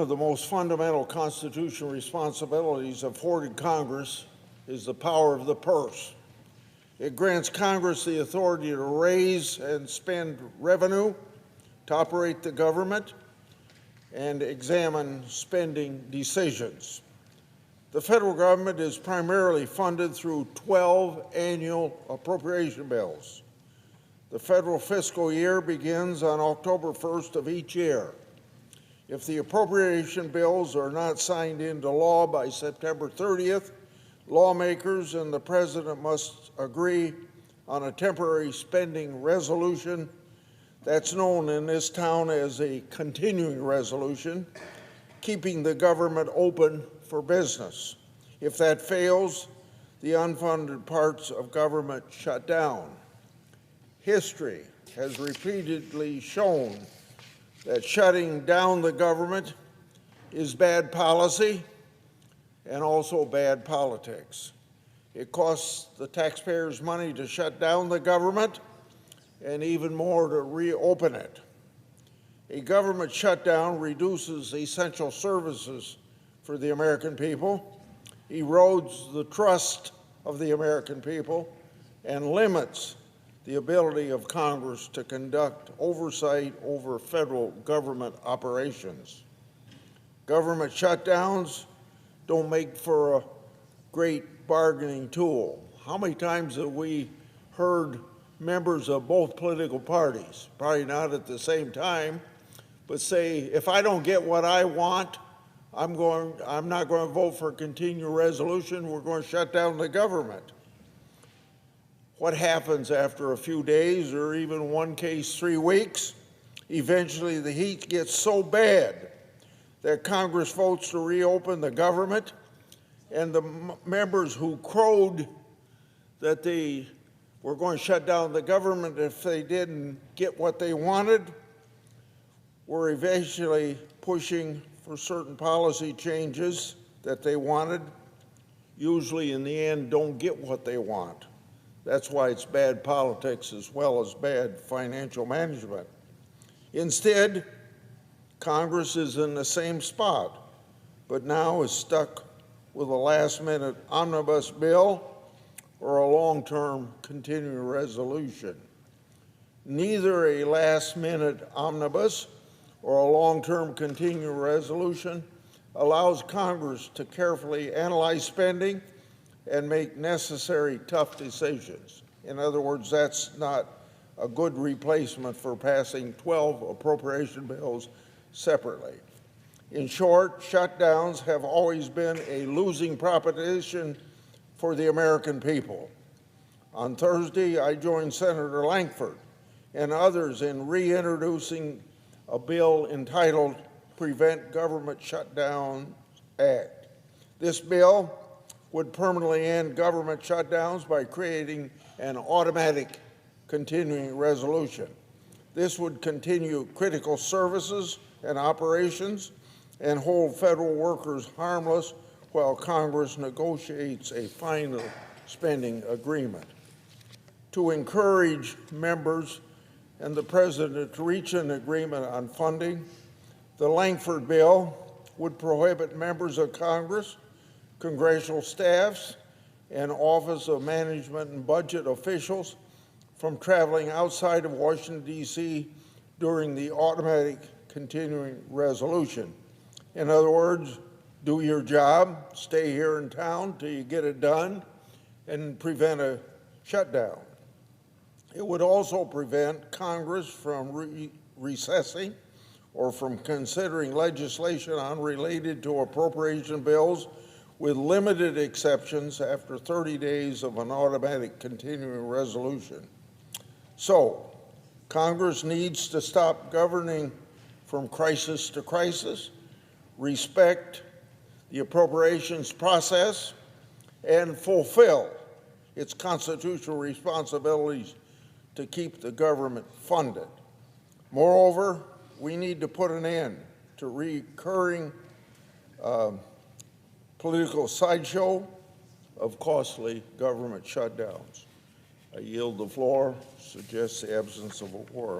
of the most fundamental constitutional responsibilities afforded Congress is the power of the purse. It grants Congress the authority to raise and spend revenue, to operate the government, and examine spending decisions. The federal government is primarily funded through 12 annual appropriation bills. The federal fiscal year begins on October 1st of each year. If the appropriation bills are not signed into law by September 30th, lawmakers and the President must agree on a temporary spending resolution that's known in this town as a continuing resolution, keeping the government open for business. If that fails, the unfunded parts of government shut down. History has repeatedly shown that shutting down the government is bad policy and also bad politics. It costs the taxpayers money to shut down the government and even more to reopen it. A government shutdown reduces essential services for the American people, erodes the trust of the American people, and limits the ability of Congress to conduct oversight over federal government operations. Government shutdowns don't make for a great bargaining tool. How many times have we heard members of both political parties, probably not at the same time, but say, if I don't get what I want, I'm not going to vote for a continuing resolution, we're going to shut down the government. What happens after a few days, or even one case 3 weeks? Eventually the heat gets so bad that Congress votes to reopen the government, and the members who crowed that they were going to shut down the government if they didn't get what they wanted were eventually pushing for certain policy changes that they wanted, usually in the end don't get what they want. That's why it's bad politics as well as bad financial management. Instead, Congress is in the same spot, but now is stuck with a last-minute omnibus bill or a long-term continuing resolution. Neither a last-minute omnibus or a long-term continuing resolution allows Congress to carefully analyze spending and make necessary tough decisions. In other words, that's not a good replacement for passing 12 appropriation bills separately. In short, shutdowns have always been a losing proposition for the American people. On Thursday, I joined Senator Lankford and others in reintroducing a bill entitled Prevent Government Shutdown Act. This bill would permanently end government shutdowns by creating an automatic continuing resolution. This would continue critical services and operations and hold federal workers harmless while Congress negotiates a final spending agreement. To encourage members and the President to reach an agreement on funding, the Lankford bill would prohibit members of Congress, congressional staffs, and Office of Management and Budget officials from traveling outside of Washington, D.C. during the automatic continuing resolution. In other words, do your job, stay here in town till you get it done, and prevent a shutdown. It would also prevent Congress from recessing or from considering legislation unrelated to appropriation bills with limited exceptions after 30 days of an automatic continuing resolution. So, Congress needs to stop governing from crisis to crisis, respect the appropriations process, and fulfill its constitutional responsibilities to keep the government funded. Moreover, we need to put an end to recurring political sideshow of costly government shutdowns. I yield the floor, suggest the absence of a quorum.